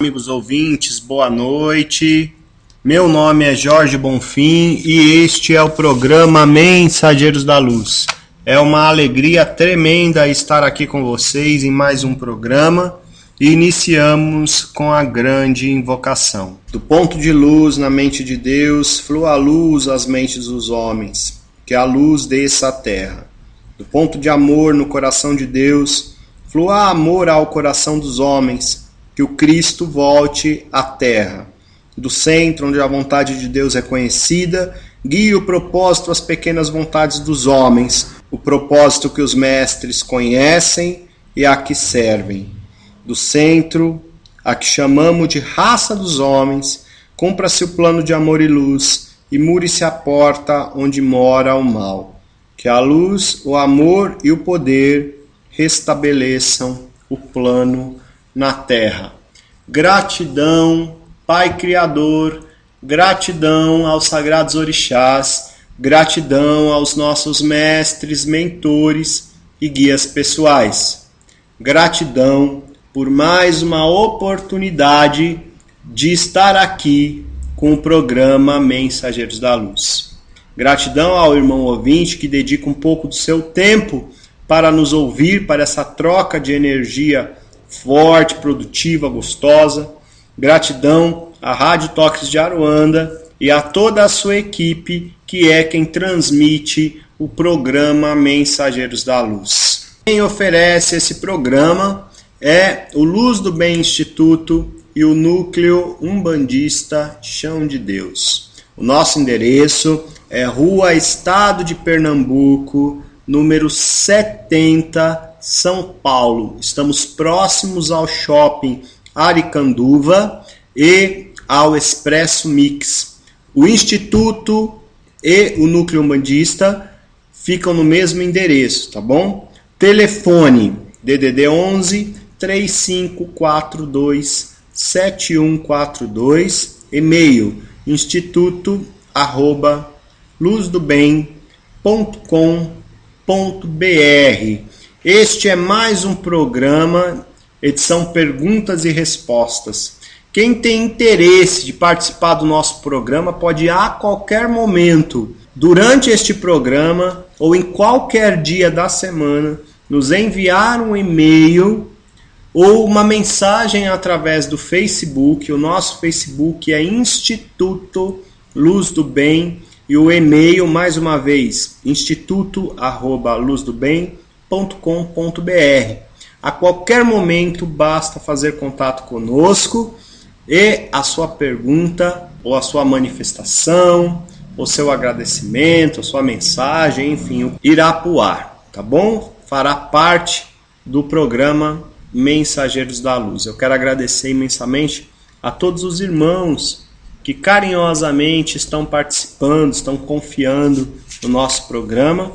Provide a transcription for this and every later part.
Amigos ouvintes, boa noite. Meu nome é Jorge Bonfim e este é o programa Mensageiros da Luz. É uma alegria tremenda estar aqui com vocês em mais um programa e iniciamos com a grande invocação. Do ponto de luz na mente de Deus, flua a luz às mentes dos homens, que a luz desça à terra. Do ponto de amor no coração de Deus, flua amor ao coração dos homens, que o Cristo volte à terra. Do centro, onde a vontade de Deus é conhecida, guie o propósito às pequenas vontades dos homens, o propósito que os mestres conhecem e a que servem. Do centro, a que chamamos de raça dos homens, cumpra-se o plano de amor e luz, e mure-se a porta onde mora o mal. Que a luz, o amor e o poder restabeleçam o plano na terra. Gratidão, Pai Criador, gratidão aos sagrados orixás, gratidão aos nossos mestres, mentores e guias pessoais. Gratidão por mais uma oportunidade de estar aqui com o programa Mensageiros da Luz. Gratidão ao irmão ouvinte que dedica um pouco do seu tempo para nos ouvir, para essa troca de energia forte, produtiva, gostosa. Gratidão à Rádio Toques de Aruanda e a toda a sua equipe, que é quem transmite o programa Mensageiros da Luz. Quem oferece esse programa é o Luz do Bem Instituto e o Núcleo Umbandista Chão de Deus. O nosso endereço é Rua Estado de Pernambuco, número 70, São Paulo. Estamos próximos ao Shopping Aricanduva e ao Expresso Mix. O Instituto e o Núcleo Umbandista ficam no mesmo endereço, tá bom? Telefone DDD 11 3542 7142, e-mail instituto@luzdobem.com.br. Este é mais um programa, edição Perguntas e Respostas. Quem tem interesse de participar do nosso programa pode a qualquer momento, durante este programa ou em qualquer dia da semana, nos enviar um e-mail ou uma mensagem através do Facebook. O nosso Facebook é Instituto Luz do Bem e o e-mail, mais uma vez, instituto@luzdobem.com.br. A qualquer momento basta fazer contato conosco e a sua pergunta ou a sua manifestação, o seu agradecimento, a sua mensagem, enfim, irá para o ar, tá bom? Fará parte do programa Mensageiros da Luz. Eu quero agradecer imensamente a todos os irmãos que carinhosamente estão participando, estão confiando no nosso programa,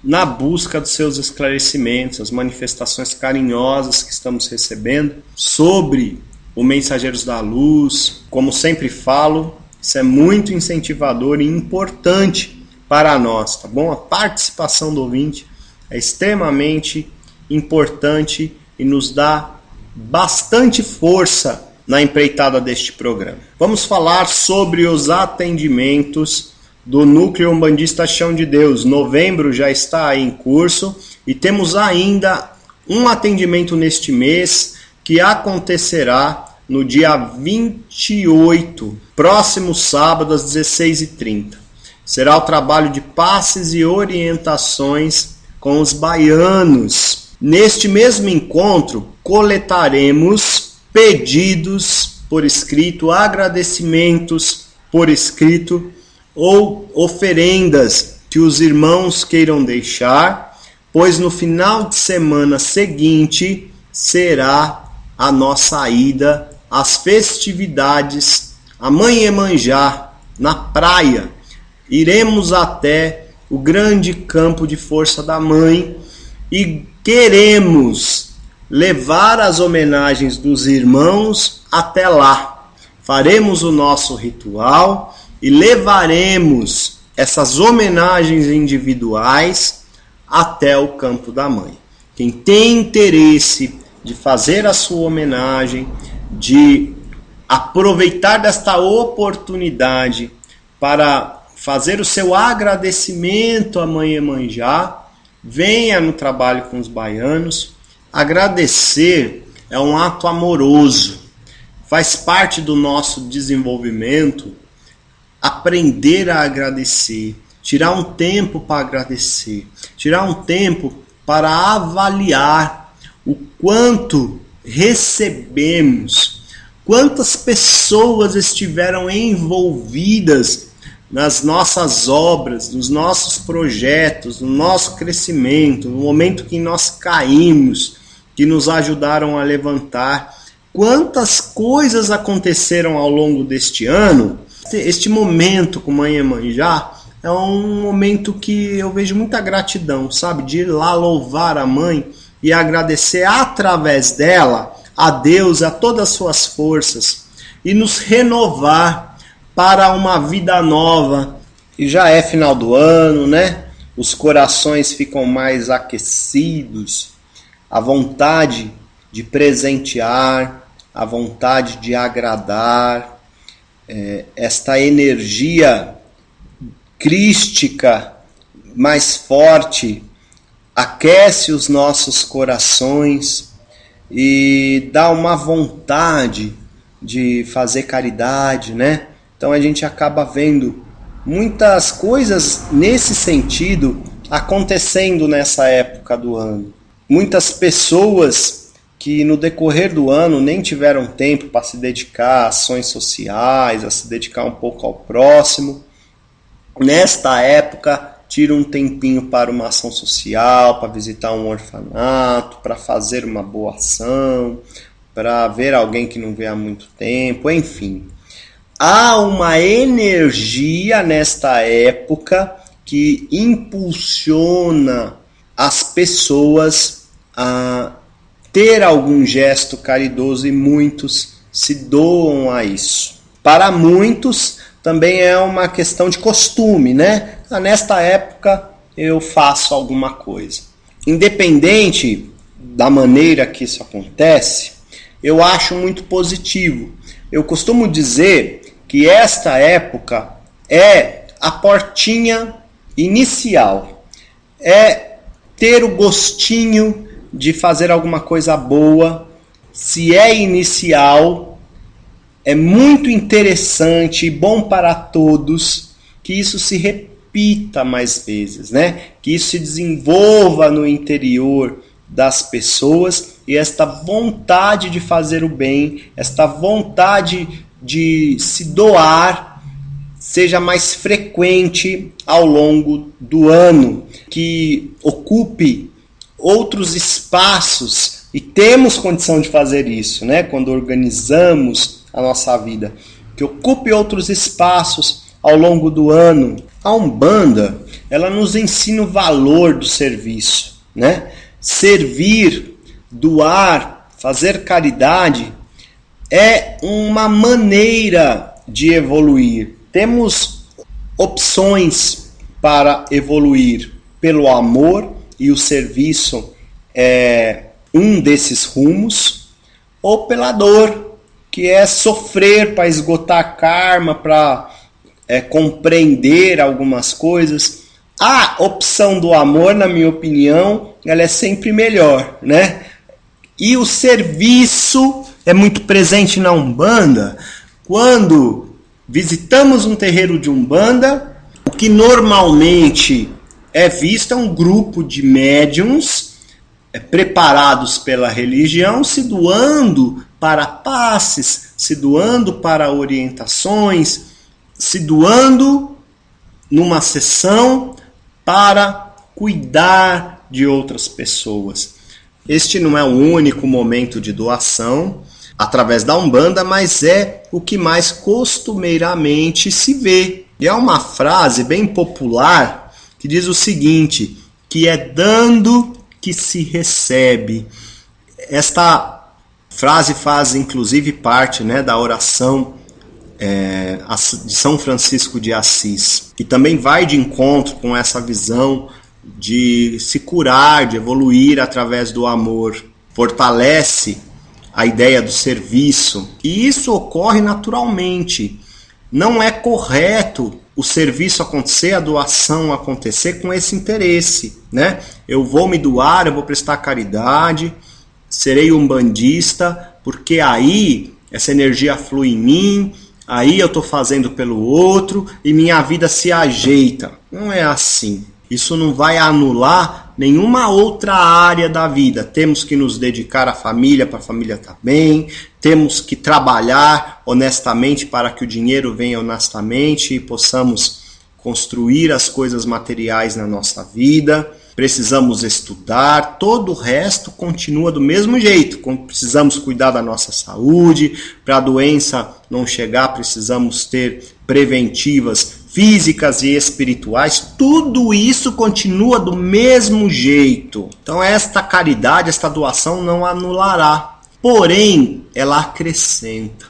na busca dos seus esclarecimentos, as manifestações carinhosas que estamos recebendo sobre o Mensageiros da Luz. Como sempre falo, isso é muito incentivador e importante para nós, tá bom? A participação do ouvinte é extremamente importante e nos dá bastante força na empreitada deste programa. Vamos falar sobre os atendimentos do Núcleo Umbandista Chão de Deus. Novembro já está aí em curso e temos ainda um atendimento neste mês que acontecerá no dia 28, próximo sábado às 16h30. Será o trabalho de passes e orientações com os baianos. Neste mesmo encontro, coletaremos pedidos por escrito, agradecimentos por escrito ou oferendas que os irmãos queiram deixar, pois no final de semana seguinte será a nossa ida às festividades a Mãe Iemanjá, na praia. Iremos até o grande campo de força da Mãe e queremos levar as homenagens dos irmãos até lá. Faremos o nosso ritual e levaremos essas homenagens individuais até o campo da Mãe. Quem tem interesse de fazer a sua homenagem, de aproveitar desta oportunidade para fazer o seu agradecimento à Mãe Iemanjá, venha no trabalho com os baianos. Agradecer é um ato amoroso, faz parte do nosso desenvolvimento aprender a agradecer, tirar um tempo para agradecer, tirar um tempo para avaliar o quanto recebemos, quantas pessoas estiveram envolvidas nas nossas obras, nos nossos projetos, no nosso crescimento, no momento que nós caímos, que nos ajudaram a levantar. Quantas coisas aconteceram ao longo deste ano. Este momento com Mãe Iemanjá é um momento que eu vejo muita gratidão, sabe? De ir lá louvar a Mãe e agradecer através dela a Deus, a todas as suas forças e nos renovar para uma vida nova. E já é final do ano, né? Os corações ficam mais aquecidos, a vontade de presentear, a vontade de agradar, esta energia crística mais forte aquece os nossos corações e dá uma vontade de fazer caridade, né? Então a gente acaba vendo muitas coisas nesse sentido acontecendo nessa época do ano. Muitas pessoas que no decorrer do ano nem tiveram tempo para se dedicar a ações sociais, a se dedicar um pouco ao próximo, nesta época tiram um tempinho para uma ação social, para visitar um orfanato, para fazer uma boa ação, para ver alguém que não vê há muito tempo, enfim. Há uma energia nesta época que impulsiona as pessoas a ter algum gesto caridoso e muitos se doam a isso. Para muitos também é uma questão de costume, né? Nesta época eu faço alguma coisa. Independente da maneira que isso acontece, eu acho muito positivo. Eu costumo dizer que esta época é a portinha inicial. É ter o gostinho de fazer alguma coisa boa. Se é inicial, é muito interessante e bom para todos que isso se repita mais vezes, né? Que isso se desenvolva no interior das pessoas e esta vontade de fazer o bem, esta vontade de se doar seja mais frequente ao longo do ano, que ocupe outros espaços, e temos condição de fazer isso, né? Quando organizamos a nossa vida, que ocupe outros espaços ao longo do ano. A Umbanda, ela nos ensina o valor do serviço, né? Servir, doar, fazer caridade é uma maneira de evoluir. Temos opções para evoluir pelo amor, e o serviço é um desses rumos, ou pela dor, que é sofrer para esgotar karma, para compreender algumas coisas. A opção do amor, na minha opinião, ela é sempre melhor, né? E o serviço é muito presente na Umbanda. Quando visitamos um terreiro de Umbanda, o que normalmente é visto é um grupo de médiuns preparados pela religião, se doando para passes, se doando para orientações, se doando numa sessão para cuidar de outras pessoas. Este não é o único momento de doação através da Umbanda, mas é o que mais costumeiramente se vê. E é uma frase bem popular que diz o seguinte, que é dando que se recebe. Esta frase faz inclusive parte, né, da oração de São Francisco de Assis, e também vai de encontro com essa visão de se curar, de evoluir através do amor. Fortalece a ideia do serviço. E isso ocorre naturalmente. Não é correto o serviço acontecer, a doação acontecer com esse interesse, né? Eu vou me doar, eu vou prestar caridade, serei umbandista, porque aí essa energia flui em mim, aí eu estou fazendo pelo outro e minha vida se ajeita. Não é assim. Isso não vai anular nenhuma outra área da vida. Temos que nos dedicar à família, para a família estar bem. Temos que trabalhar honestamente para que o dinheiro venha honestamente e possamos construir as coisas materiais na nossa vida. Precisamos estudar, todo o resto continua do mesmo jeito. Precisamos cuidar da nossa saúde, para a doença não chegar, precisamos ter preventivas físicas e espirituais. Tudo isso continua do mesmo jeito. Então esta caridade, esta doação não anulará. Porém, ela acrescenta.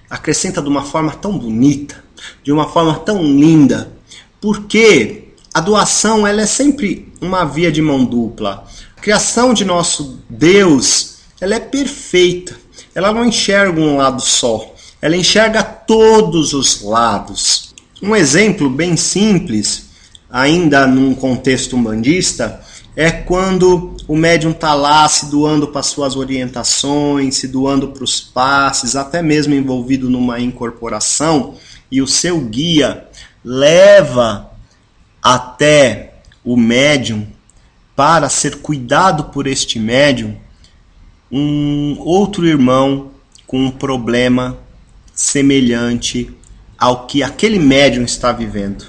Acrescenta de uma forma tão bonita, de uma forma tão linda, porque a doação ela é sempre uma via de mão dupla. A criação de nosso Deus ela é perfeita. Ela não enxerga um lado só. Ela enxerga todos os lados. Um exemplo bem simples, ainda num contexto umbandista, é quando o médium está lá se doando para suas orientações, se doando para os passes, até mesmo envolvido numa incorporação, e o seu guia leva até o médium para ser cuidado por este médium um outro irmão com um problema semelhante ao que aquele médium está vivendo.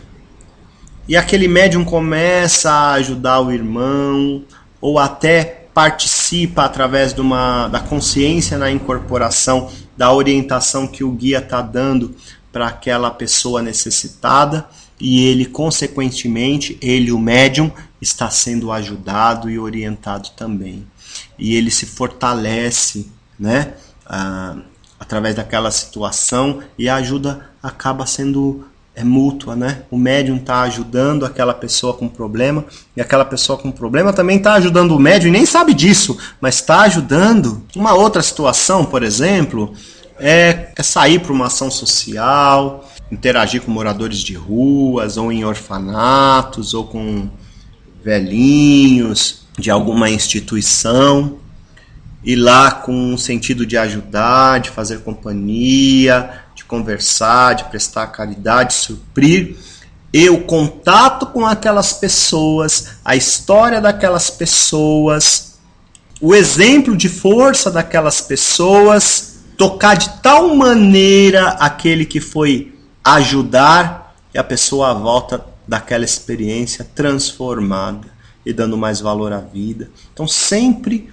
E aquele médium começa a ajudar o irmão, ou até participa através da consciência na incorporação, da orientação que o guia está dando para aquela pessoa necessitada, e ele, consequentemente, o médium, está sendo ajudado e orientado também. E ele se fortalece, né, através daquela situação, e a ajuda acaba sendo mútua, né? O médium está ajudando aquela pessoa com problema, e aquela pessoa com problema também está ajudando o médium e nem sabe disso, mas está ajudando. Uma outra situação, por exemplo, é sair para uma ação social, interagir com moradores de ruas, ou em orfanatos, ou com velhinhos de alguma instituição, ir lá com um sentido de ajudar, de fazer companhia, de conversar, de prestar caridade, suprir. E o contato com aquelas pessoas, a história daquelas pessoas, o exemplo de força daquelas pessoas, tocar de tal maneira aquele que foi ajudar, e a pessoa volta daquela experiência transformada e dando mais valor à vida. Então sempre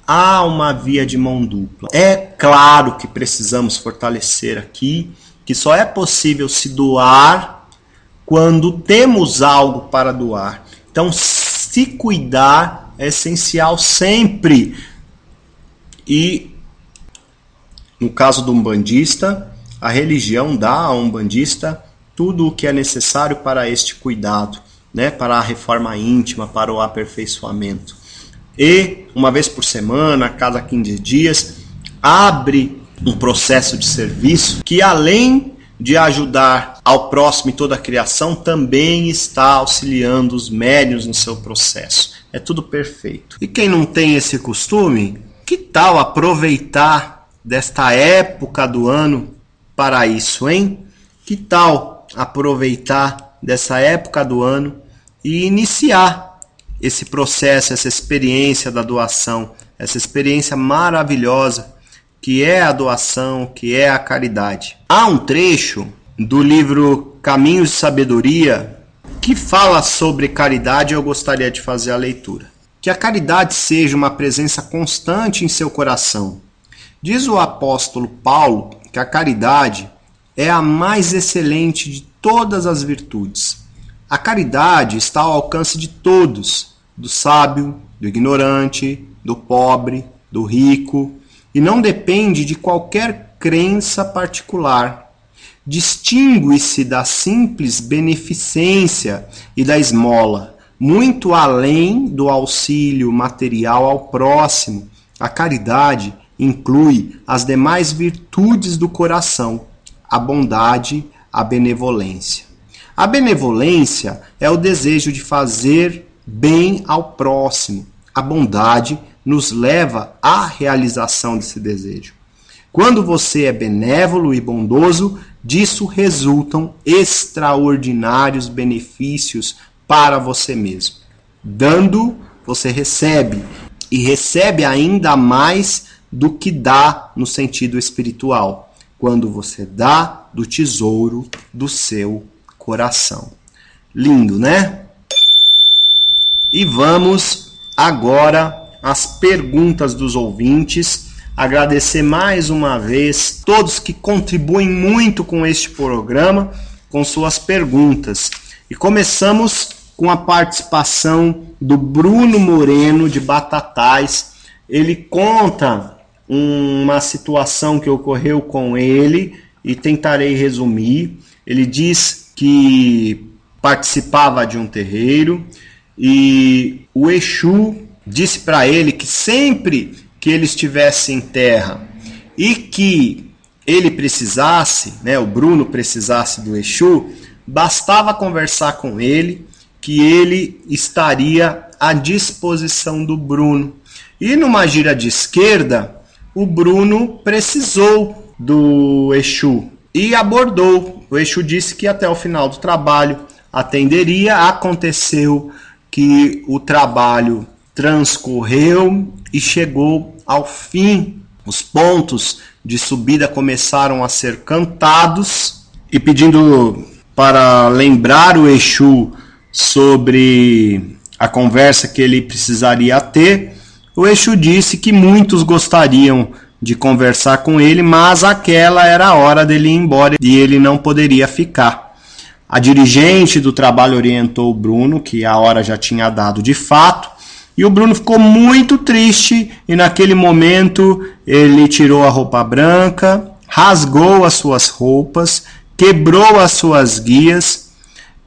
há uma via de mão dupla. É claro que precisamos fortalecer aqui que só é possível se doar quando temos algo para doar. Então, se cuidar é essencial sempre. E, no caso do umbandista, a religião dá ao umbandista tudo o que é necessário para este cuidado, né? Para a reforma íntima, para o aperfeiçoamento. E, uma vez por semana, a cada 15 dias, abre um processo de serviço que, além de ajudar ao próximo e toda a criação, também está auxiliando os médiuns no seu processo. É tudo perfeito. E quem não tem esse costume, que tal aproveitar desta época do ano para isso, hein? Que tal aproveitar dessa época do ano e iniciar esse processo, essa experiência da doação, essa experiência maravilhosa que é a doação, que é a caridade. Há um trecho do livro Caminhos de Sabedoria que fala sobre caridade, e eu gostaria de fazer a leitura. Que a caridade seja uma presença constante em seu coração. Diz o apóstolo Paulo que a caridade é a mais excelente de todas as virtudes. A caridade está ao alcance de todos, do sábio, do ignorante, do pobre, do rico, e não depende de qualquer crença particular. Distingue-se da simples beneficência e da esmola, muito além do auxílio material ao próximo. A caridade inclui as demais virtudes do coração, a bondade, a benevolência. A benevolência é o desejo de fazer bem ao próximo. A bondade nos leva à realização desse desejo. Quando você é benévolo e bondoso, disso resultam extraordinários benefícios para você mesmo. Dando, você recebe, e recebe ainda mais do que dá no sentido espiritual, quando você dá do tesouro do seu coração. Lindo, né? E vamos agora às perguntas dos ouvintes. Agradecer mais uma vez todos que contribuem muito com este programa, com suas perguntas. E começamos com a participação do Bruno Moreno, de Batatais. Ele conta uma situação que ocorreu com ele e tentarei resumir. Ele diz que participava de um terreiro e o Exu disse para ele que sempre que ele estivesse em terra e que ele precisasse, né, o Bruno precisasse do Exu, bastava conversar com ele, que ele estaria à disposição do Bruno. E numa gira de esquerda, o Bruno precisou do Exu e abordou. O Exu disse que até o final do trabalho atenderia. Aconteceu que o trabalho transcorreu e chegou ao fim. Os pontos de subida começaram a ser cantados e pedindo para lembrar o Exu sobre a conversa que ele precisaria ter, o Exu disse que muitos gostariam de conversar com ele, mas aquela era a hora dele ir embora e ele não poderia ficar. A dirigente do trabalho orientou o Bruno que a hora já tinha dado de fato, e o Bruno ficou muito triste e naquele momento ele tirou a roupa branca, rasgou as suas roupas, quebrou as suas guias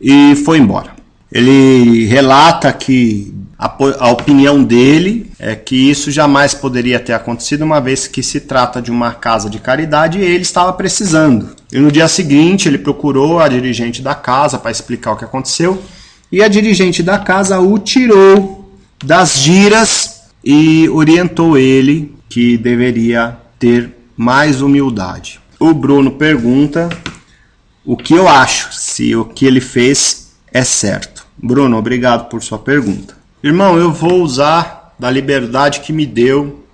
e foi embora. Ele relata que a opinião dele é que isso jamais poderia ter acontecido, uma vez que se trata de uma casa de caridade e ele estava precisando. E no dia seguinte ele procurou a dirigente da casa para explicar o que aconteceu, e a dirigente da casa o tirou das giras e orientou ele que deveria ter mais humildade. O Bruno pergunta o que eu acho, se o que ele fez é certo. Bruno, obrigado por sua pergunta. Irmão, eu vou usar da liberdade que me deu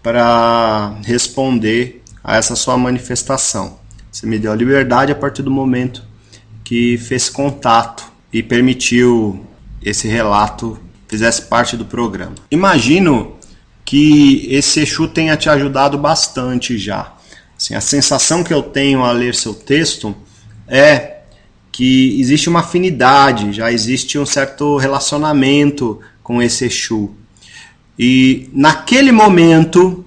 para responder a essa sua manifestação. Você me deu a liberdade a partir do momento que fez contato e permitiu esse relato fizesse parte do programa. Imagino que esse Exu tenha te ajudado bastante já. Assim, a sensação que eu tenho ao ler seu texto é que existe uma afinidade, já existe um certo relacionamento com esse Exu. E naquele momento,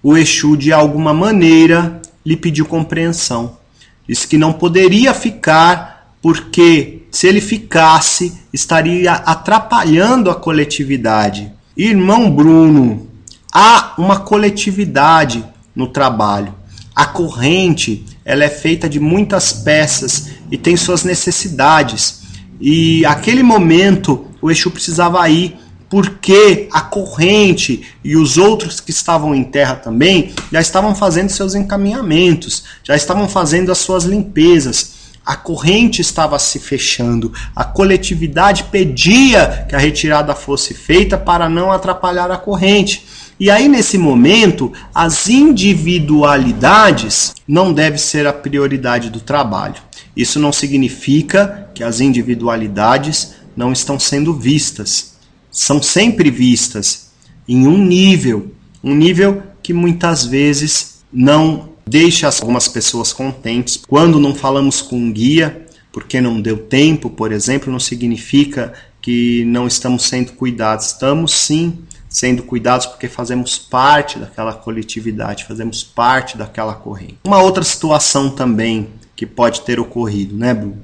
o Exu, de alguma maneira, lhe pediu compreensão. Disse que não poderia ficar, porque se ele ficasse, estaria atrapalhando a coletividade. Irmão Bruno, há uma coletividade no trabalho. A corrente, ela é feita de muitas peças e tem suas necessidades. E aquele momento o Exu precisava ir, porque a corrente e os outros que estavam em terra também já estavam fazendo seus encaminhamentos, já estavam fazendo as suas limpezas. A corrente estava se fechando, a coletividade pedia que a retirada fosse feita para não atrapalhar a corrente. E aí, nesse momento, as individualidades não devem ser a prioridade do trabalho. Isso não significa que as individualidades não estão sendo vistas. São sempre vistas em um nível que muitas vezes não deixa algumas pessoas contentes. Quando não falamos com um guia, porque não deu tempo, por exemplo, não significa que não estamos sendo cuidados. Estamos sim sendo cuidados porque fazemos parte daquela coletividade, fazemos parte daquela corrente. Uma outra situação também que pode ter ocorrido, né, Bruno?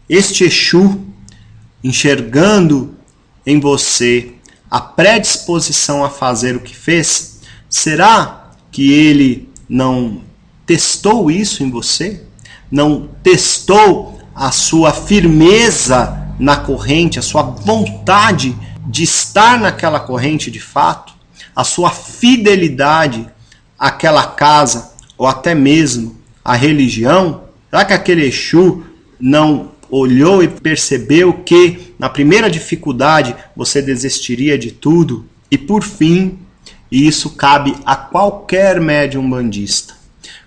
Este Exu, enxergando em você a predisposição a fazer o que fez, será que ele não testou isso em você? Não testou a sua firmeza na corrente, a sua vontade de estar naquela corrente de fato, a sua fidelidade àquela casa ou até mesmo à religião? Será que aquele Exu não olhou e percebeu que na primeira dificuldade você desistiria de tudo? E por fim, e isso cabe a qualquer médium umbandista,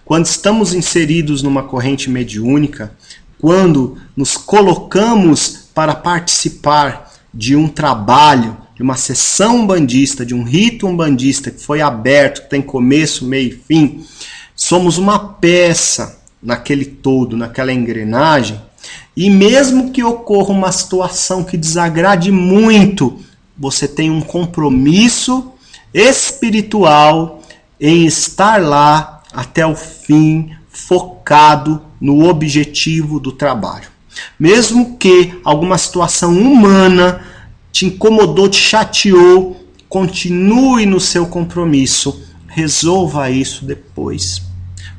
quando estamos inseridos numa corrente mediúnica, quando nos colocamos para participar de um trabalho, de uma sessão umbandista, de um rito umbandista que foi aberto, que tem começo, meio e fim, somos uma peça naquele todo, naquela engrenagem, e mesmo que ocorra uma situação que desagrade muito, você tem um compromisso espiritual em estar lá até o fim, focado no objetivo do trabalho. Mesmo que alguma situação humana te incomodou, te chateou, continue no seu compromisso, resolva isso depois.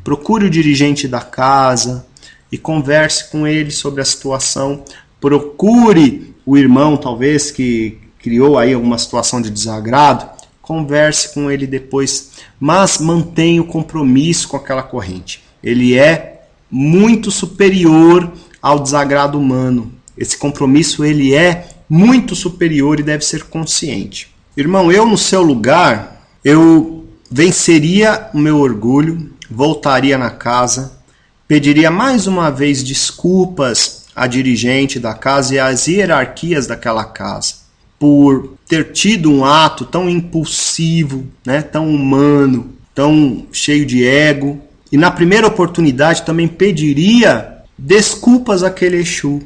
Procure o dirigente da casa e converse com ele sobre a situação. Procure o irmão, talvez, que criou aí alguma situação de desagrado. Converse com ele depois, mas mantenha o compromisso com aquela corrente. Ele é muito superior ao desagrado humano. Esse compromisso ele é muito superior e deve ser consciente. Irmão, eu no seu lugar, eu venceria o meu orgulho, voltaria na casa, pediria mais uma vez desculpas à dirigente da casa e às hierarquias daquela casa por ter tido um ato tão impulsivo, né, tão humano, tão cheio de ego. E na primeira oportunidade também pediria desculpas àquele Exu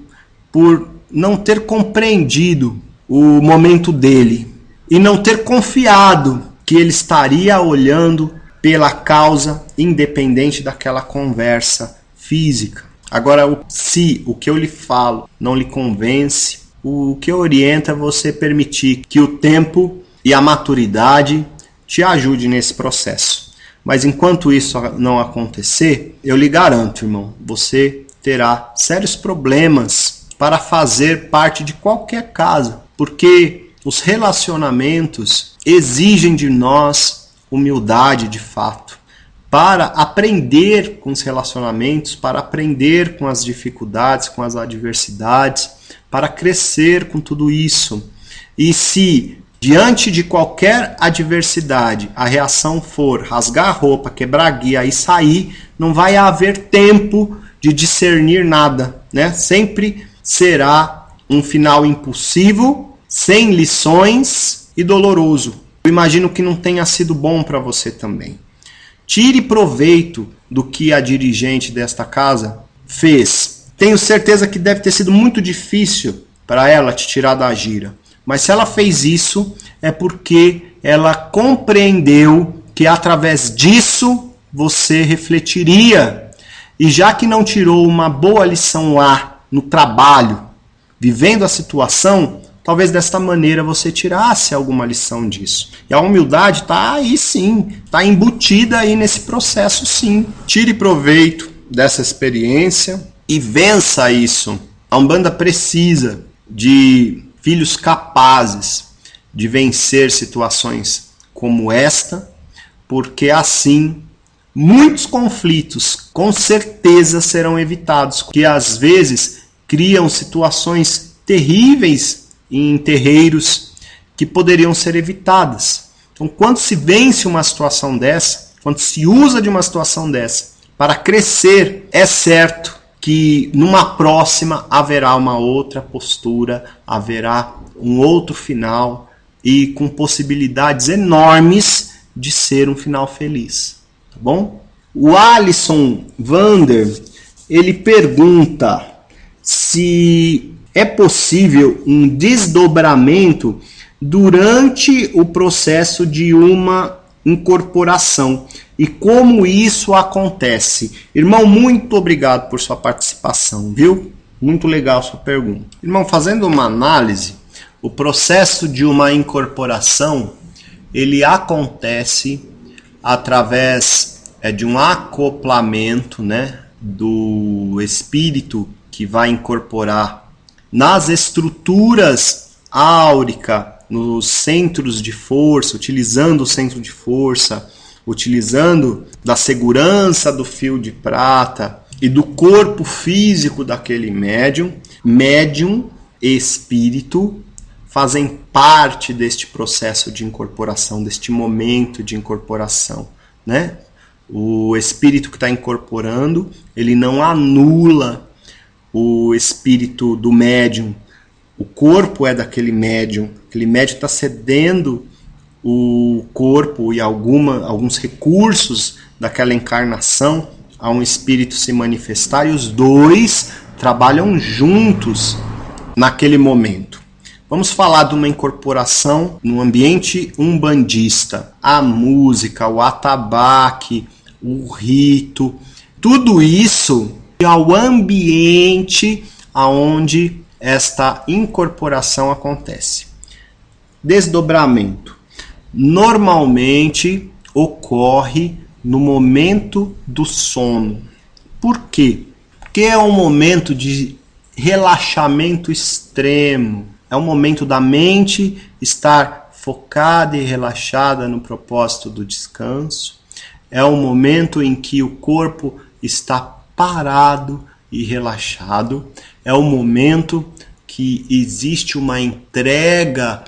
por não ter compreendido o momento dele e não ter confiado que ele estaria olhando pela causa independente daquela conversa física. Agora, se o que eu lhe falo não lhe convence, o que orienta é você permitir que o tempo e a maturidade te ajude nesse processo. Mas enquanto isso não acontecer, eu lhe garanto, irmão, você terá sérios problemas para fazer parte de qualquer casa, porque os relacionamentos exigem de nós humildade de fato, para aprender com os relacionamentos, para aprender com as dificuldades, com as adversidades, para crescer com tudo isso. E se diante de qualquer adversidade a reação for rasgar a roupa, quebrar a guia e sair, não vai haver tempo de discernir nada, né? Sempre será um final impulsivo, sem lições e doloroso. Eu imagino que não tenha sido bom para você também. Tire proveito do que a dirigente desta casa fez. Tenho certeza que deve ter sido muito difícil para ela te tirar da gira. Mas se ela fez isso, é porque ela compreendeu que através disso você refletiria. E já que não tirou uma boa lição lá no trabalho, vivendo a situação, talvez desta maneira você tirasse alguma lição disso. E a humildade está aí sim, está embutida aí nesse processo sim. Tire proveito dessa experiência e vença isso. A Umbanda precisa de filhos capazes de vencer situações como esta, porque assim muitos conflitos com certeza serão evitados, que às vezes criam situações terríveis em terreiros que poderiam ser evitadas. Então, quando se vence uma situação dessa, quando se usa de uma situação dessa para crescer, é certo que numa próxima haverá uma outra postura, haverá um outro final e com possibilidades enormes de ser um final feliz. Tá bom? O Alisson Vander, ele pergunta se é possível um desdobramento durante o processo de uma incorporação e como isso acontece. Irmão, muito obrigado por sua participação, viu? Muito legal sua pergunta. Irmão, fazendo uma análise, o processo de uma incorporação, ele acontece através de um acoplamento, né, do espírito que vai incorporar nas estruturas áurica, nos centros de força, utilizando o centro de força, utilizando da segurança do fio de prata e do corpo físico daquele médium. Médium e espírito fazem parte deste processo de incorporação, deste momento de incorporação, né? O espírito que está incorporando, ele não anula o espírito do médium. O corpo é daquele médium. Aquele médium está cedendo o corpo e alguns recursos daquela encarnação a um espírito se manifestar, e os dois trabalham juntos naquele momento. Vamos falar de uma incorporação no ambiente umbandista. A música, o atabaque, o rito, tudo isso é o ambiente aonde esta incorporação acontece. Desdobramento. Normalmente ocorre no momento do sono. Por quê? Porque é um momento de relaxamento extremo. É um momento da mente estar focada e relaxada no propósito do descanso. É um momento em que o corpo está parado e relaxado. É um momento que existe uma entrega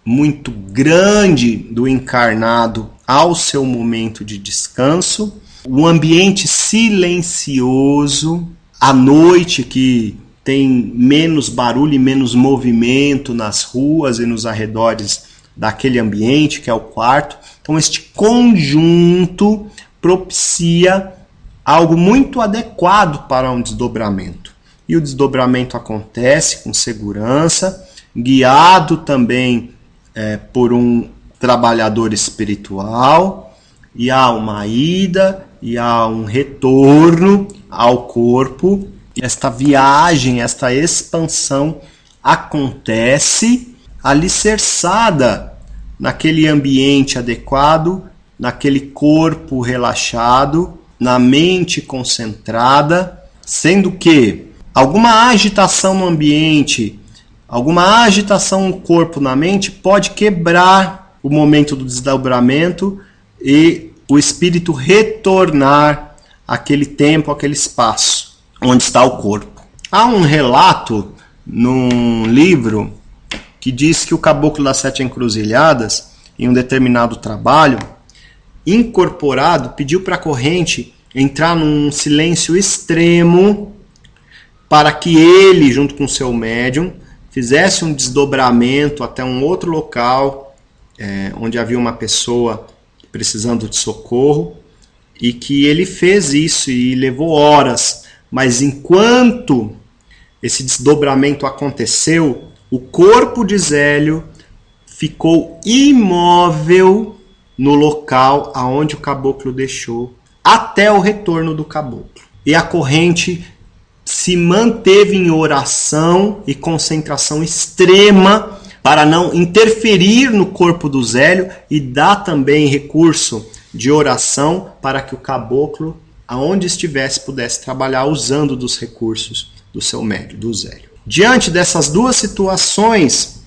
muito grande do encarnado ao seu momento de descanso. Um ambiente silencioso, à noite que tem menos barulho e menos movimento nas ruas e nos arredores daquele ambiente, que é o quarto. Então, este conjunto propicia algo muito adequado para um desdobramento. E o desdobramento acontece com segurança, guiado também por um trabalhador espiritual, e há uma ida e há um retorno ao corpo. Esta viagem, esta expansão acontece alicerçada naquele ambiente adequado, naquele corpo relaxado, na mente concentrada, sendo que alguma agitação no ambiente, alguma agitação no corpo, na mente, pode quebrar o momento do desdobramento e o espírito retornar àquele tempo, àquele espaço onde está o corpo. Há um relato num livro que diz que o caboclo das 7 encruzilhadas, em um determinado trabalho, incorporado, pediu para a corrente entrar num silêncio extremo para que ele, junto com seu médium, fizesse um desdobramento até um outro local onde havia uma pessoa precisando de socorro, e que ele fez isso e levou horas. Mas enquanto esse desdobramento aconteceu, o corpo de Zélio ficou imóvel no local aonde o caboclo deixou, até o retorno do caboclo. E a corrente se manteve em oração e concentração extrema para não interferir no corpo do Zélio, e dá também recurso de oração para que o caboclo, aonde estivesse, pudesse trabalhar usando dos recursos do seu médium, do Zélio. Diante dessas duas situações,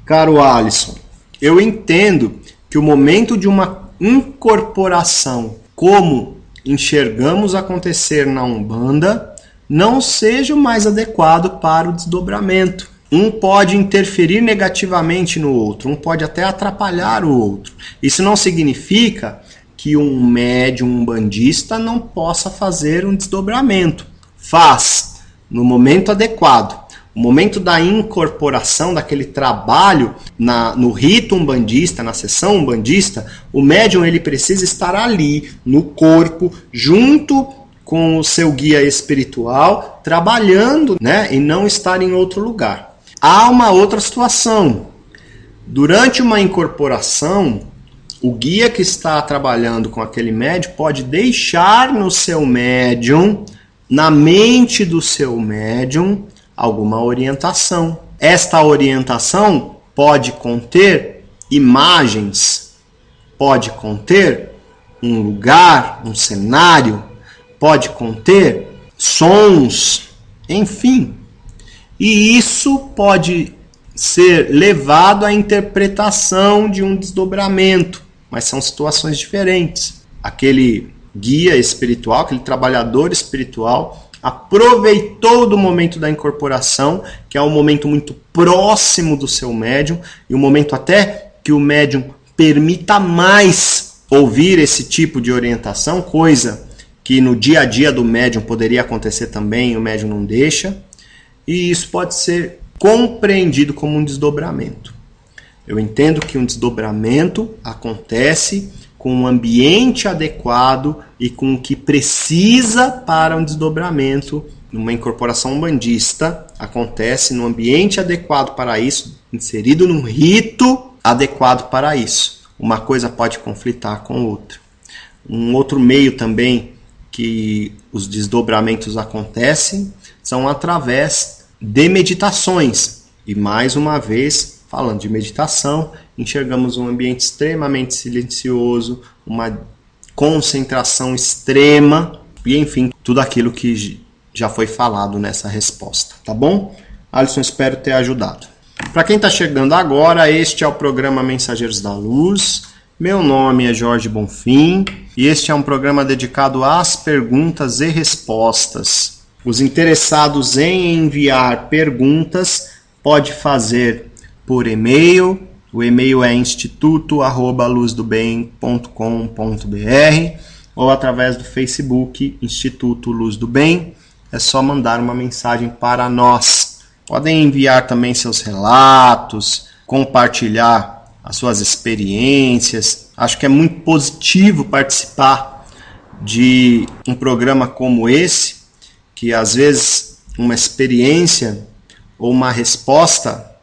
caro Alisson, eu entendo que o momento de uma incorporação, como enxergamos acontecer na Umbanda, não seja o mais adequado para o desdobramento. Um pode interferir negativamente no outro, um pode até atrapalhar o outro. Isso não significa que um médium umbandista não possa fazer um desdobramento. Faz no momento adequado. O momento da incorporação, daquele trabalho no rito umbandista, na sessão umbandista, o médium ele precisa estar ali, no corpo, junto com o seu guia espiritual, trabalhando, né, e não estar em outro lugar. Há uma outra situação. Durante uma incorporação, o guia que está trabalhando com aquele médium pode deixar no seu médium, na mente do seu médium, alguma orientação. Esta orientação pode conter imagens, pode conter um lugar, um cenário, pode conter sons, enfim. E isso pode ser levado à interpretação de um desdobramento, mas são situações diferentes. Aquele guia espiritual, aquele trabalhador espiritual, aproveitou do momento da incorporação, que é um momento muito próximo do seu médium, e um momento até que o médium permita mais ouvir esse tipo de orientação, coisa que no dia a dia do médium poderia acontecer também, o médium não deixa, e isso pode ser compreendido como um desdobramento. Eu entendo que um desdobramento acontece com um ambiente adequado e com o que precisa para um desdobramento. Numa incorporação umbandista, acontece no ambiente adequado para isso, inserido num rito adequado para isso. Uma coisa pode conflitar com outra. Um outro meio também que os desdobramentos acontecem são através de meditações. E mais uma vez, falando de meditação, enxergamos um ambiente extremamente silencioso, uma concentração extrema e, enfim, tudo aquilo que já foi falado nessa resposta, tá bom? Alisson, espero ter ajudado. Para quem está chegando agora, este é o programa Mensageiros da Luz. Meu nome é Jorge Bonfim e este é um programa dedicado às perguntas e respostas. Os interessados em enviar perguntas pode fazer por e-mail. O e-mail é instituto@luzdobem.com.br ou através do Facebook Instituto Luz do Bem. É só mandar uma mensagem para nós. Podem enviar também seus relatos, compartilhar as suas experiências. Acho que é muito positivo participar de um programa como esse, que às vezes uma experiência ou uma resposta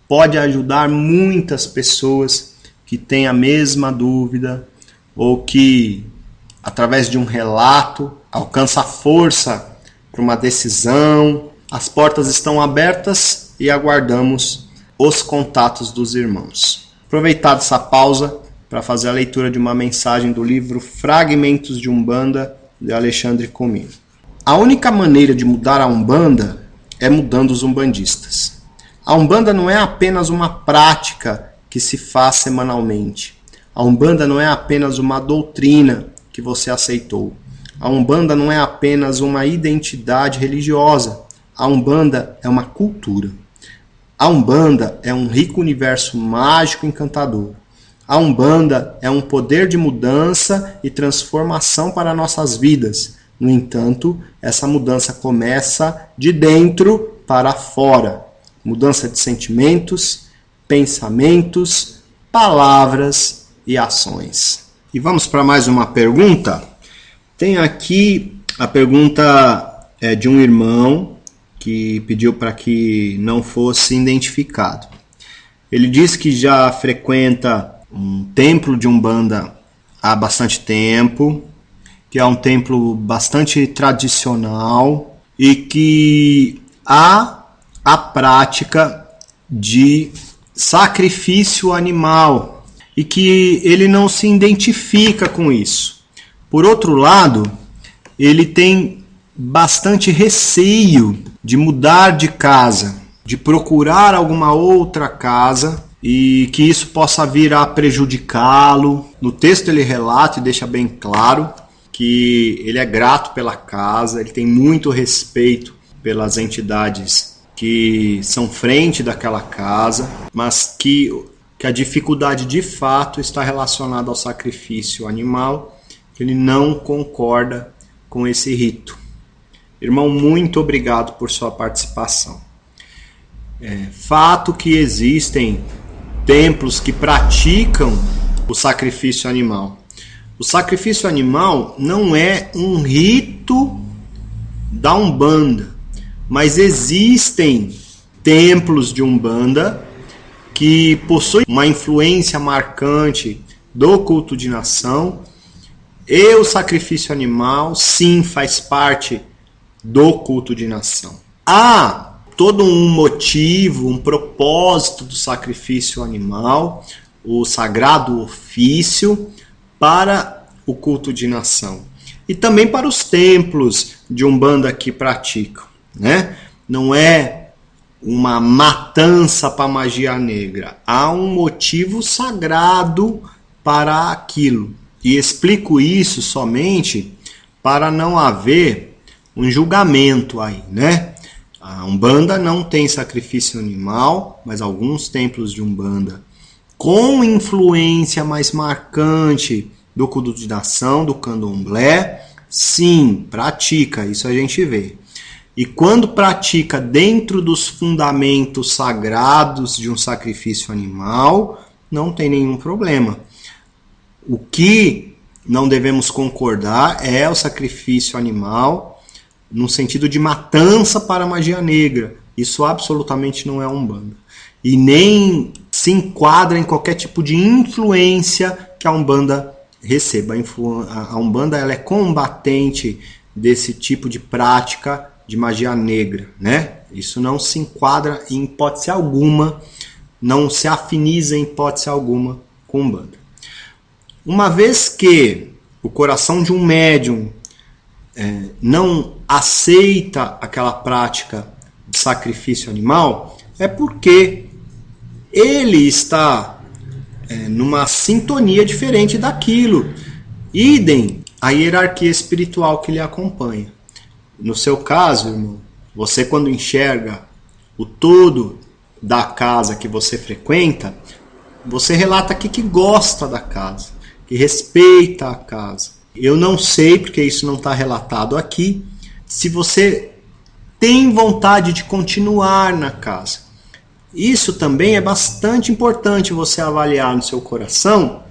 pode ajudar muitas pessoas que têm a mesma dúvida ou que, através de um relato, alcança força para uma decisão. As portas estão abertas e aguardamos os contatos dos irmãos. Aproveitada essa pausa para fazer a leitura de uma mensagem do livro Fragmentos de Umbanda, de Alexandre Comino. A única maneira de mudar a Umbanda é mudando os umbandistas. A Umbanda não é apenas uma prática que se faz semanalmente. A Umbanda não é apenas uma doutrina que você aceitou. A Umbanda não é apenas uma identidade religiosa. A Umbanda é uma cultura. A Umbanda é um rico universo mágico e encantador. A Umbanda é um poder de mudança e transformação para nossas vidas. No entanto, essa mudança começa de dentro para fora. Mudança de sentimentos, pensamentos, palavras e ações. E vamos para mais uma pergunta? Tem aqui a pergunta de um irmão que pediu para que não fosse identificado. Ele diz que já frequenta um templo de Umbanda há bastante tempo, que é um templo bastante tradicional e que há a prática de sacrifício animal e que ele não se identifica com isso. Por outro lado, ele tem bastante receio de mudar de casa, de procurar alguma outra casa e que isso possa vir a prejudicá-lo. No texto ele relata e deixa bem claro que ele é grato pela casa, ele tem muito respeito pelas entidades que são frente daquela casa, mas que a dificuldade de fato está relacionada ao sacrifício animal, que ele não concorda com esse rito. Irmão, muito obrigado por sua participação. Fato que existem templos que praticam o sacrifício animal. O sacrifício animal não é um rito da Umbanda, mas existem templos de Umbanda que possuem uma influência marcante do culto de nação, e o sacrifício animal, sim, faz parte do culto de nação. Há todo um motivo, um propósito do sacrifício animal, o sagrado ofício, para o culto de nação. E também para os templos de Umbanda que praticam, né? Não é uma matança para magia negra. Há um motivo sagrado para aquilo. E explico isso somente para não haver um julgamento aí, né? A Umbanda não tem sacrifício animal, mas alguns templos de Umbanda com influência mais marcante do culto de nação, do candomblé, sim, pratica, isso a gente vê. E quando pratica dentro dos fundamentos sagrados de um sacrifício animal, não tem nenhum problema. O que não devemos concordar é o sacrifício animal no sentido de matança para a magia negra. Isso absolutamente não é Umbanda. E nem se enquadra em qualquer tipo de influência que a Umbanda receba. A Umbanda ela é combatente desse tipo de prática de magia negra, né? Isso não se enquadra em hipótese alguma, não se afiniza em hipótese alguma com Umbanda. Uma vez que o coração de um médium não aceita aquela prática de sacrifício animal, é porque ele está numa sintonia diferente daquilo. Idem a hierarquia espiritual que lhe acompanha. No seu caso, irmão, você quando enxerga o todo da casa que você frequenta, você relata aqui que gosta da casa, que respeita a casa. Eu não sei, porque isso não está relatado aqui, se você tem vontade de continuar na casa. Isso também é bastante importante você avaliar no seu coração,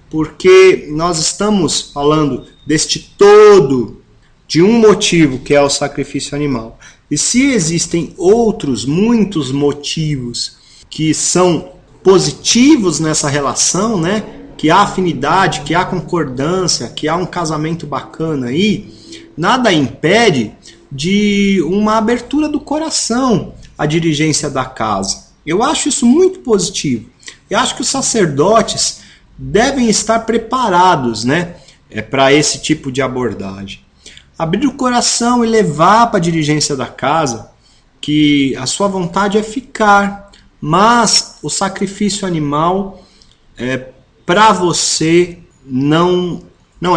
porque nós estamos falando deste todo de um motivo, que é o sacrifício animal. E se existem outros, muitos motivos que são positivos nessa relação, né? Que há afinidade, que há concordância, que há um casamento bacana aí, nada impede de uma abertura do coração à dirigência da casa. Eu acho isso muito positivo. Eu acho que os sacerdotes devem estar preparados, né, para esse tipo de abordagem. Abrir o coração e levar para a dirigência da casa que a sua vontade é ficar, mas o sacrifício animal para você não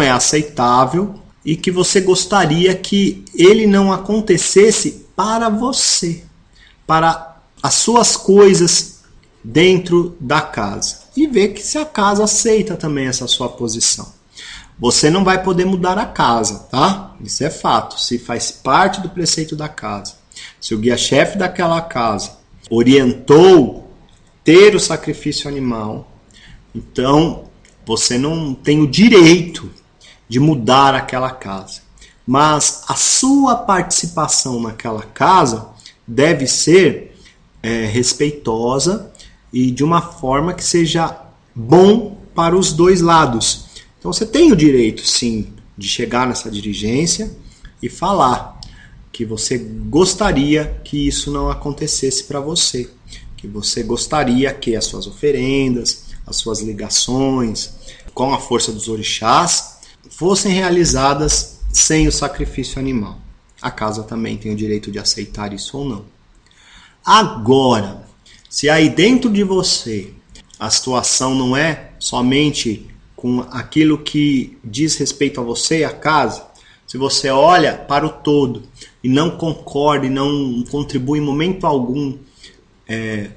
é aceitável e que você gostaria que ele não acontecesse para você, para as suas coisas dentro da casa. E ver que se a casa aceita também essa sua posição. Você não vai poder mudar a casa, tá? Isso é fato. Se faz parte do preceito da casa, se o guia-chefe daquela casa orientou ter o sacrifício animal, então você não tem o direito de mudar aquela casa. Mas a sua participação naquela casa deve ser respeitosa e de uma forma que seja bom para os dois lados. Então você tem o direito, sim, de chegar nessa dirigência e falar que você gostaria que isso não acontecesse para você, que você gostaria que as suas oferendas, as suas ligações com a força dos orixás fossem realizadas sem o sacrifício animal. A casa também tem o direito de aceitar isso ou não. Agora, se aí dentro de você a situação não é somente com aquilo que diz respeito a você e a casa, se você olha para o todo e não concorda e não contribui em momento algum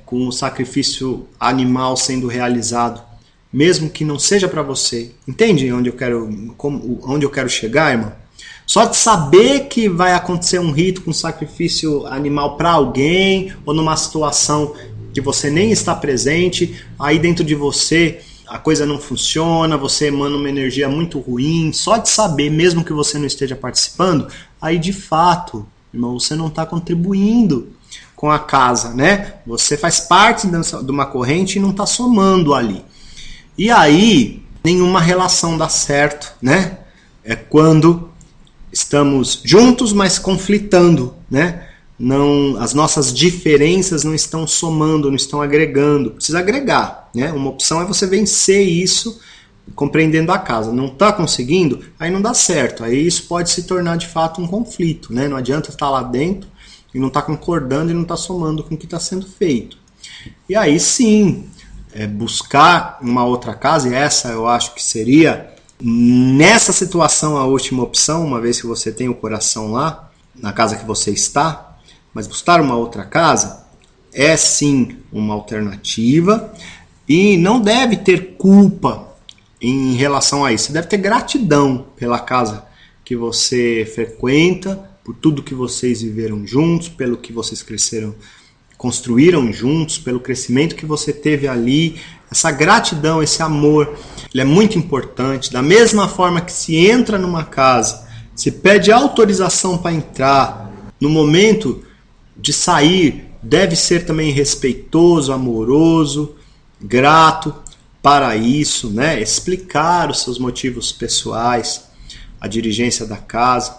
com o sacrifício animal sendo realizado, mesmo que não seja para você, entende onde eu quero chegar, irmão? Só de saber que vai acontecer um rito com sacrifício animal para alguém, ou numa situação que você nem está presente, aí dentro de você a coisa não funciona, você emana uma energia muito ruim, só de saber, mesmo que você não esteja participando, aí de fato, irmão, você não está contribuindo com a casa, né? Você faz parte de uma corrente e não está somando ali. E aí, nenhuma relação dá certo, né? É quando estamos juntos, mas conflitando, né? Não, as nossas diferenças não estão somando, não estão agregando. Precisa agregar, né? Uma opção é você vencer isso compreendendo a casa. Não está conseguindo, aí não dá certo. Aí isso pode se tornar de fato um conflito, né? Não adianta estar lá dentro e não estar concordando e não estar somando com o que está sendo feito. E aí sim, buscar uma outra casa, e essa eu acho que seria, nessa situação, a última opção, uma vez que você tem o coração lá, na casa que você está, mas buscar uma outra casa é sim uma alternativa e não deve ter culpa em relação a isso. Você deve ter gratidão pela casa que você frequenta, por tudo que vocês viveram juntos, pelo que vocês cresceram, construíram juntos, pelo crescimento que você teve ali. Essa gratidão, esse amor, ele é muito importante. Da mesma forma que se entra numa casa, se pede autorização para entrar, no momento de sair, deve ser também respeitoso, amoroso, grato para isso, né? Explicar os seus motivos pessoais, a dirigência da casa.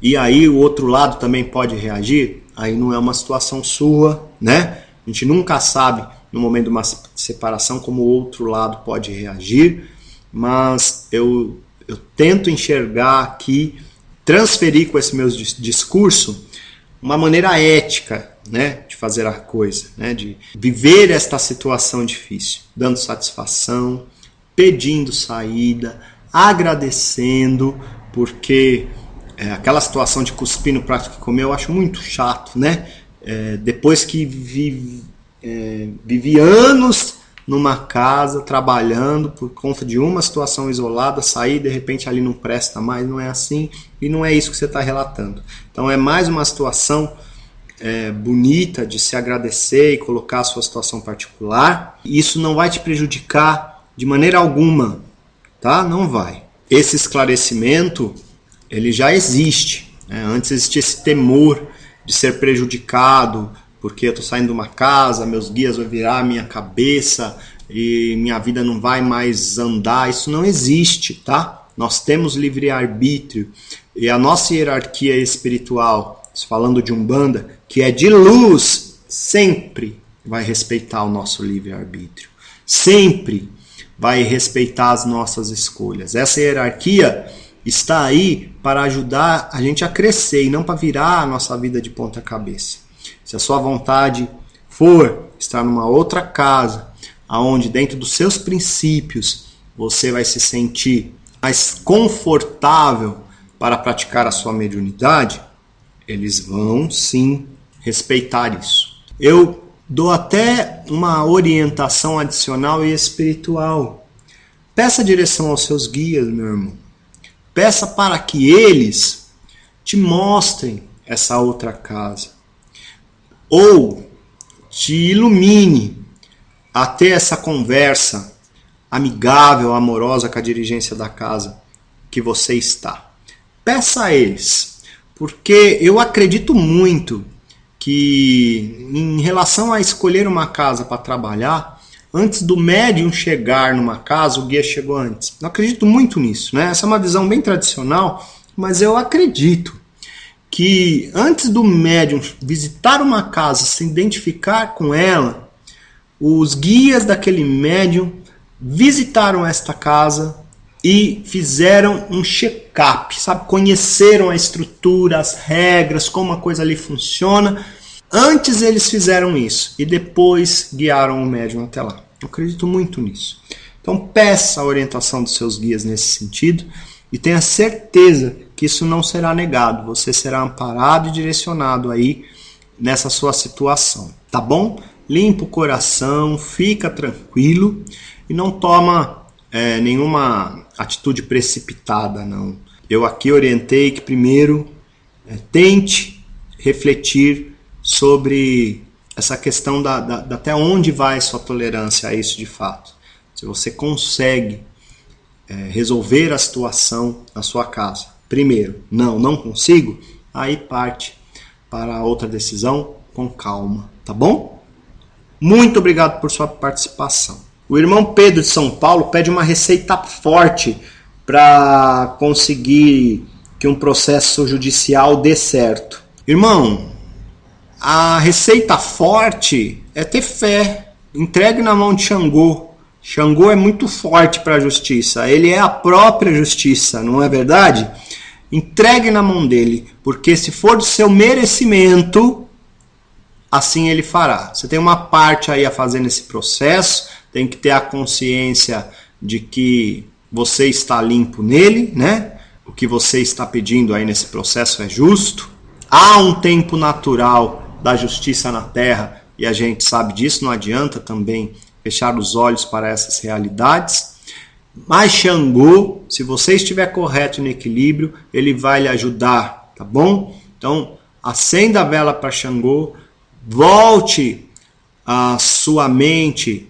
E aí o outro lado também pode reagir. Aí não é uma situação sua, né? A gente nunca sabe no momento de uma separação como o outro lado pode reagir, mas eu tento enxergar aqui, transferir com esse meu discurso uma maneira ética, né, de fazer a coisa, né, de viver esta situação difícil, dando satisfação, pedindo saída, agradecendo, porque aquela situação de cuspir no prato que comeu eu acho muito chato, né? Depois que vivi anos numa casa, trabalhando por conta de uma situação isolada, sair de repente ali não presta mais, não é assim, e não é isso que você está relatando. Então é mais uma situação bonita de se agradecer e colocar a sua situação particular. Isso não vai te prejudicar de maneira alguma, tá? Não vai. Esse esclarecimento, ele já existe, né? Antes existia esse temor de ser prejudicado, porque eu estou saindo de uma casa, meus guias vão virar a minha cabeça e minha vida não vai mais andar. Isso não existe, tá? Nós temos livre-arbítrio e a nossa hierarquia espiritual, falando de Umbanda, que é de luz, sempre vai respeitar o nosso livre-arbítrio. Sempre vai respeitar as nossas escolhas. Essa hierarquia está aí para ajudar a gente a crescer e não para virar a nossa vida de ponta cabeça. Se a sua vontade for estar numa outra casa, aonde dentro dos seus princípios você vai se sentir mais confortável para praticar a sua mediunidade, eles vão sim respeitar isso. Eu dou até uma orientação adicional e espiritual. Peça direção aos seus guias, meu irmão. Peça para que eles te mostrem essa outra casa. Ou te ilumine a ter essa conversa amigável, amorosa com a dirigência da casa que você está. Peça a eles, porque eu acredito muito que em relação a escolher uma casa para trabalhar, antes do médium chegar numa casa, o guia chegou antes. Eu acredito muito nisso, né? Essa é uma visão bem tradicional, mas eu acredito que antes do médium visitar uma casa, se identificar com ela, os guias daquele médium visitaram esta casa e fizeram um check-up, sabe? Conheceram a estrutura, as regras, como a coisa ali funciona. Antes eles fizeram isso e depois guiaram o médium até lá. Eu acredito muito nisso. Então peça a orientação dos seus guias nesse sentido e tenha certeza que isso não será negado. Você será amparado e direcionado aí nessa sua situação, tá bom? Limpa o coração, fica tranquilo e não toma nenhuma atitude precipitada, não. Eu aqui orientei que primeiro tente refletir sobre essa questão da até onde vai sua tolerância a isso de fato. Se você consegue resolver a situação na sua casa. Primeiro, não consigo, aí parte para outra decisão com calma, tá bom? Muito obrigado por sua participação. O irmão Pedro de São Paulo pede uma receita forte para conseguir que um processo judicial dê certo. Irmão, a receita forte é ter fé. Entregue na mão de Xangô. Xangô é muito forte para a justiça. Ele é a própria justiça, não é verdade? Entregue na mão dele, porque se for do seu merecimento, assim ele fará. Você tem uma parte aí a fazer nesse processo, tem que ter a consciência de que você está limpo nele, né? O que você está pedindo aí nesse processo é justo. Há um tempo natural da justiça na terra e a gente sabe disso, não adianta também fechar os olhos para essas realidades. Mas Xangô, se você estiver correto no equilíbrio, ele vai lhe ajudar, tá bom? Então, acenda a vela para Xangô, volte a sua mente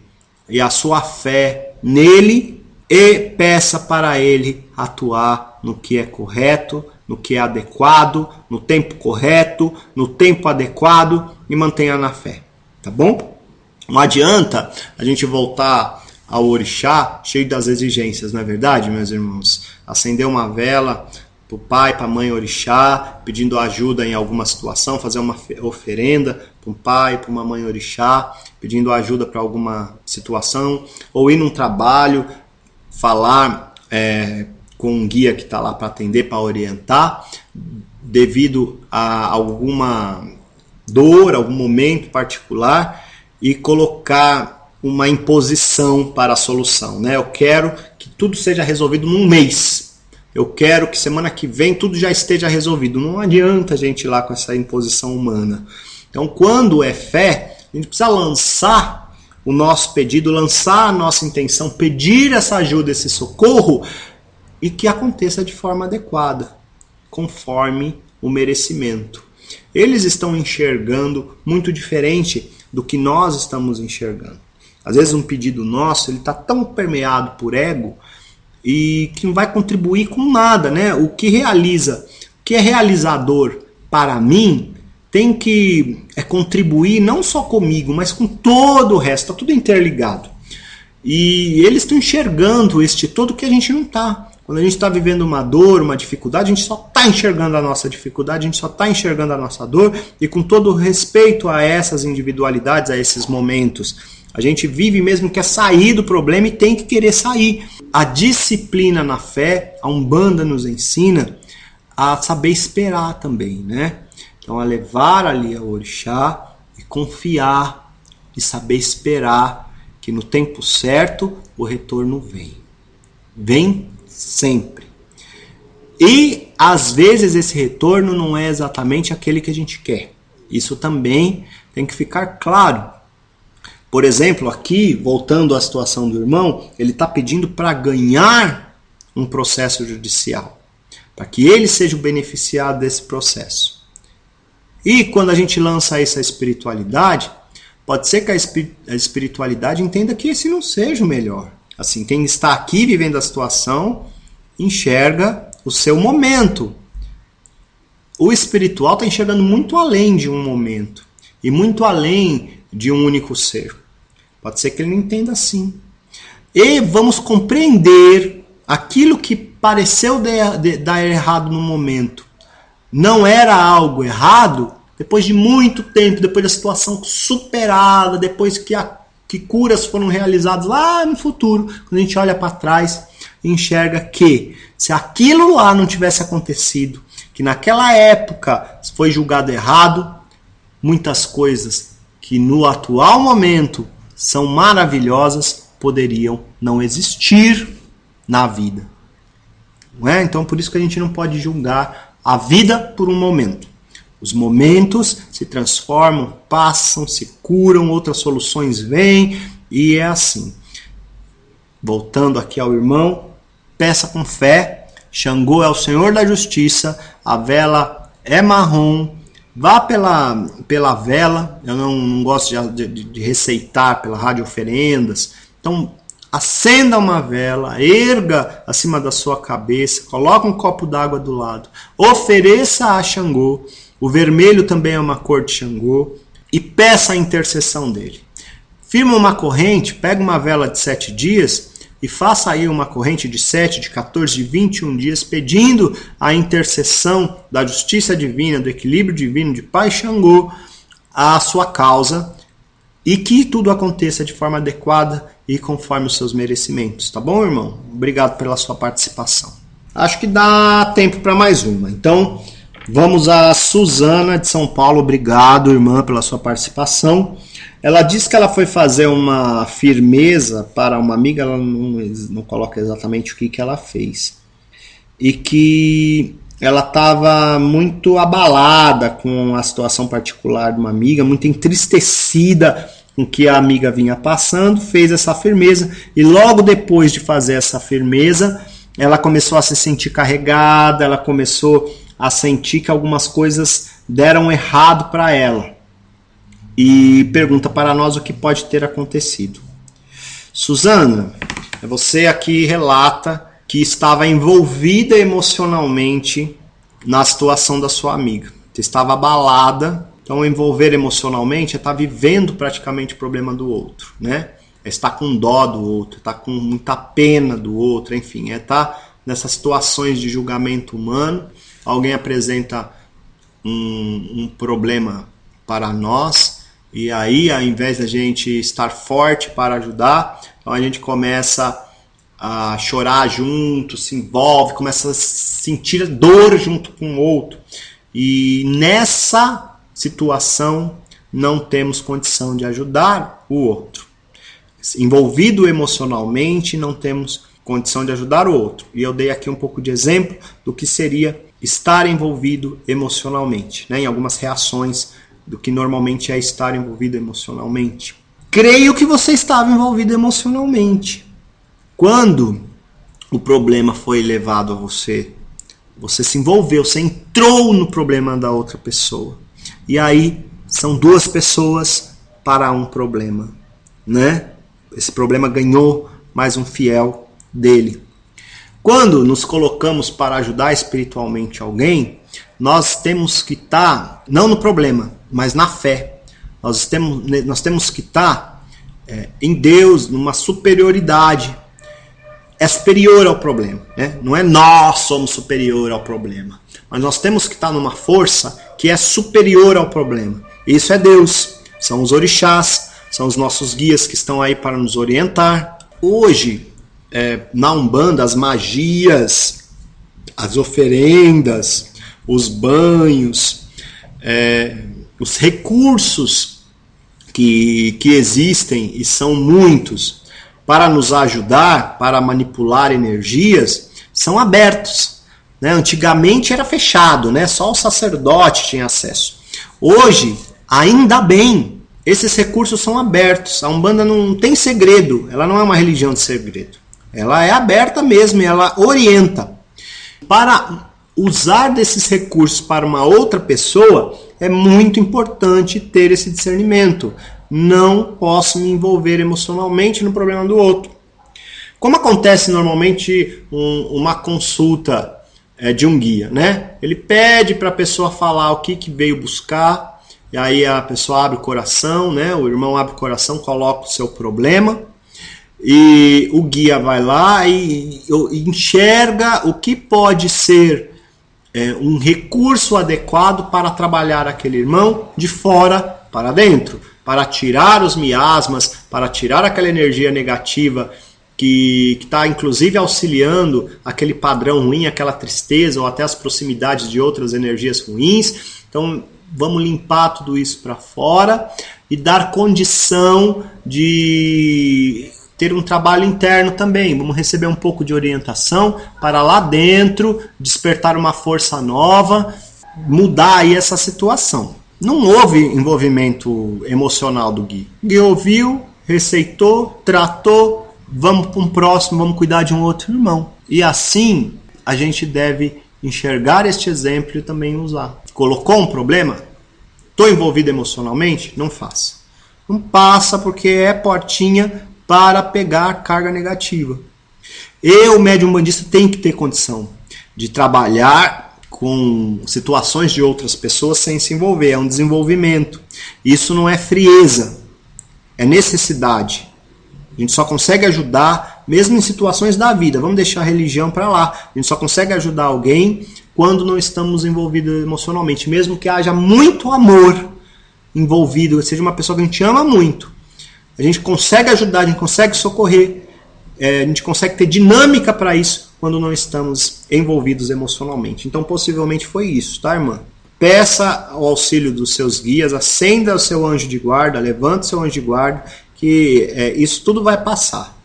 e a sua fé nele e peça para ele atuar no que é correto, no que é adequado, no tempo correto, no tempo adequado e mantenha na fé, tá bom? Não adianta a gente voltar ao orixá cheio das exigências, não é verdade, meus irmãos? Acender uma vela para o pai, para a mãe orixá, pedindo ajuda em alguma situação, fazer uma oferenda para um pai, para uma mãe orixá, pedindo ajuda para alguma situação, ou ir num trabalho, falar com um guia que está lá para atender, para orientar, devido a alguma dor, algum momento particular, e colocar uma imposição para a solução, né? Eu quero que tudo seja resolvido num mês. Eu quero que semana que vem tudo já esteja resolvido. Não adianta a gente ir lá com essa imposição humana. Então, quando é fé, a gente precisa lançar o nosso pedido, lançar a nossa intenção, pedir essa ajuda, esse socorro, e que aconteça de forma adequada, conforme o merecimento. Eles estão enxergando muito diferente do que nós estamos enxergando. Às vezes um pedido nosso está tão permeado por ego e que não vai contribuir com nada, né? O que é realizador para mim tem que contribuir não só comigo, mas com todo o resto, está tudo interligado. E eles estão enxergando este todo que a gente não está. Quando a gente está vivendo uma dor, uma dificuldade, a gente só está enxergando a nossa dificuldade, a gente só está enxergando a nossa dor, e com todo respeito a essas individualidades, a esses momentos, a gente vive mesmo quer sair do problema e tem que querer sair. A disciplina na fé, a Umbanda nos ensina a saber esperar também, né? Então, a levar ali a orixá e confiar e saber esperar que no tempo certo o retorno vem. Vem sempre. E às vezes esse retorno não é exatamente aquele que a gente quer. Isso também tem que ficar claro. Por exemplo, aqui, voltando à situação do irmão, ele está pedindo para ganhar um processo judicial, para que ele seja o beneficiado desse processo. E quando a gente lança essa espiritualidade, pode ser que a espiritualidade entenda que esse não seja o melhor. Assim, quem está aqui vivendo a situação enxerga o seu momento. O espiritual está enxergando muito além de um momento e muito além de um único ser. Pode ser que ele não entenda assim. E vamos compreender aquilo que pareceu dar errado no momento. Não era algo errado depois de muito tempo, depois da situação superada, depois que curas foram realizadas lá no futuro, quando a gente olha para trás e enxerga que se aquilo lá não tivesse acontecido, que naquela época foi julgado errado, muitas coisas que no atual momento são maravilhosas poderiam não existir na vida. Não é? Então por isso que a gente não pode julgar a vida por um momento. Os momentos se transformam, passam, se curam, outras soluções vêm e é assim. Voltando aqui ao irmão, peça com fé. Xangô é o Senhor da Justiça, a vela é marrom. Vá pela vela, eu não gosto de receitar pela rádio oferendas. Então, acenda uma vela, erga acima da sua cabeça, coloque um copo d'água do lado, ofereça a Xangô. O vermelho também é uma cor de Xangô. E peça a intercessão dele. Firma uma corrente, pega uma vela de 7 dias e faça aí uma corrente de 7, de 14, de 21 dias, pedindo a intercessão da justiça divina, do equilíbrio divino de Pai Xangô, à sua causa. e que tudo aconteça de forma adequada e conforme os seus merecimentos, tá bom, irmão? Obrigado pela sua participação. Acho que dá tempo para mais uma. Então, vamos a Suzana de São Paulo. Obrigado, irmã, pela sua participação. Ela disse que ela foi fazer uma firmeza para uma amiga, ela não coloca exatamente o que ela fez. E que ela estava muito abalada com a situação particular de uma amiga, muito entristecida com o que a amiga vinha passando, fez essa firmeza e logo depois de fazer essa firmeza, ela começou a se sentir carregada, ela começou a sentir que algumas coisas deram errado para ela. E pergunta para nós o que pode ter acontecido. Suzana, você aqui relata que estava envolvida emocionalmente na situação da sua amiga. Você estava abalada, então envolver emocionalmente é estar vivendo praticamente o problema do outro, né? É estar com dó do outro, é estar com muita pena do outro, enfim, é estar nessas situações de julgamento humano. Alguém apresenta um problema para nós e aí, ao invés da gente estar forte para ajudar, então a gente começa a chorar junto, se envolve, começa a sentir dor junto com o outro. E nessa situação não temos condição de ajudar o outro. Envolvido emocionalmente, não temos condição de ajudar o outro. E eu dei aqui um pouco de exemplo do que seria estar envolvido emocionalmente, né? Em algumas reações do que normalmente é estar envolvido emocionalmente. Creio que você estava envolvido emocionalmente. Quando o problema foi levado a você, você se envolveu, você entrou no problema da outra pessoa. E aí são duas pessoas para um problema, né? Esse problema ganhou mais um fiel dele. Quando nos colocamos para ajudar espiritualmente alguém, nós temos que estar, não no problema, mas na fé. Nós temos que estar em Deus, numa superioridade. É superior ao problema, né? Não é nós somos superior ao problema, mas nós temos que estar numa força que é superior ao problema. Isso é Deus, são os orixás, são os nossos guias que estão aí para nos orientar. Hoje, na Umbanda, as magias, as oferendas, os banhos, os recursos que existem, e são muitos, para nos ajudar, para manipular energias, são abertos, né? Antigamente era fechado, né? Só o sacerdote tinha acesso. Hoje, ainda bem, esses recursos são abertos. A Umbanda não tem segredo, ela não é uma religião de segredo. Ela é aberta mesmo, ela orienta. Para usar desses recursos para uma outra pessoa, é muito importante ter esse discernimento. Não posso me envolver emocionalmente no problema do outro. Como acontece normalmente uma consulta de um guia, né? Ele pede para a pessoa falar o que veio buscar, e aí a pessoa abre o coração, né? O irmão abre o coração, coloca o seu problema, e o guia vai lá e enxerga o que pode ser um recurso adequado para trabalhar aquele irmão de fora para dentro, para tirar os miasmas, para tirar aquela energia negativa que está inclusive auxiliando aquele padrão ruim, aquela tristeza ou até as proximidades de outras energias ruins. Então vamos limpar tudo isso para fora e dar condição de ter um trabalho interno também. Vamos receber um pouco de orientação para lá dentro despertar uma força nova, mudar aí essa situação. Não houve envolvimento emocional do Gui. O Gui ouviu, receitou, tratou, vamos para um próximo, vamos cuidar de um outro irmão. E assim a gente deve enxergar este exemplo e também usar. Colocou um problema? Estou envolvido emocionalmente? Não faça. Não passa porque é portinha para pegar carga negativa. O médium bandista tem que ter condição de trabalhar com situações de outras pessoas sem se envolver. É um desenvolvimento. Isso não é frieza, é necessidade. A gente só consegue ajudar mesmo em situações da vida. Vamos deixar a religião para lá. A gente só consegue ajudar alguém quando não estamos envolvidos emocionalmente. Mesmo que haja muito amor, envolvido, seja uma pessoa que a gente ama muito. A gente consegue ajudar, a gente consegue socorrer, a gente consegue ter dinâmica para isso quando não estamos envolvidos emocionalmente. Então, possivelmente foi isso, tá, irmã? Peça o auxílio dos seus guias, acenda o seu anjo de guarda, levante o seu anjo de guarda, que isso tudo vai passar.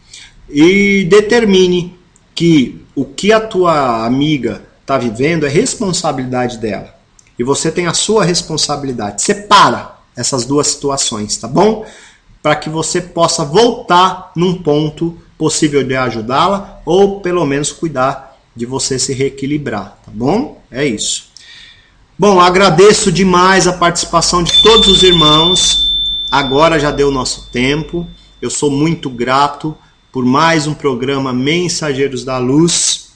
E determine que o que a tua amiga está vivendo é responsabilidade dela. E você tem a sua responsabilidade. Separa essas duas situações, tá bom? Para que você possa voltar num ponto possível de ajudá-la ou pelo menos cuidar de você se reequilibrar, tá bom? É isso. Bom, agradeço demais a participação de todos os irmãos. Agora já deu nosso tempo. Eu sou muito grato por mais um programa Mensageiros da Luz.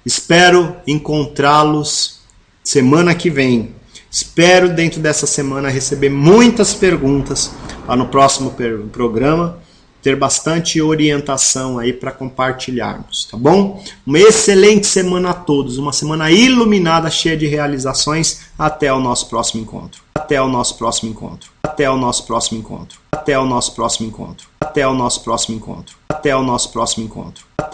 Espero encontrá-los semana que vem. Espero dentro dessa semana receber muitas perguntas para no próximo programa ter bastante orientação aí para compartilharmos, tá bom? Uma excelente semana a todos, uma semana iluminada, cheia de realizações. Até o nosso próximo encontro. Até o nosso próximo encontro. Até o nosso próximo encontro. Até o nosso próximo encontro. Até o nosso próximo encontro. Até o nosso próximo encontro.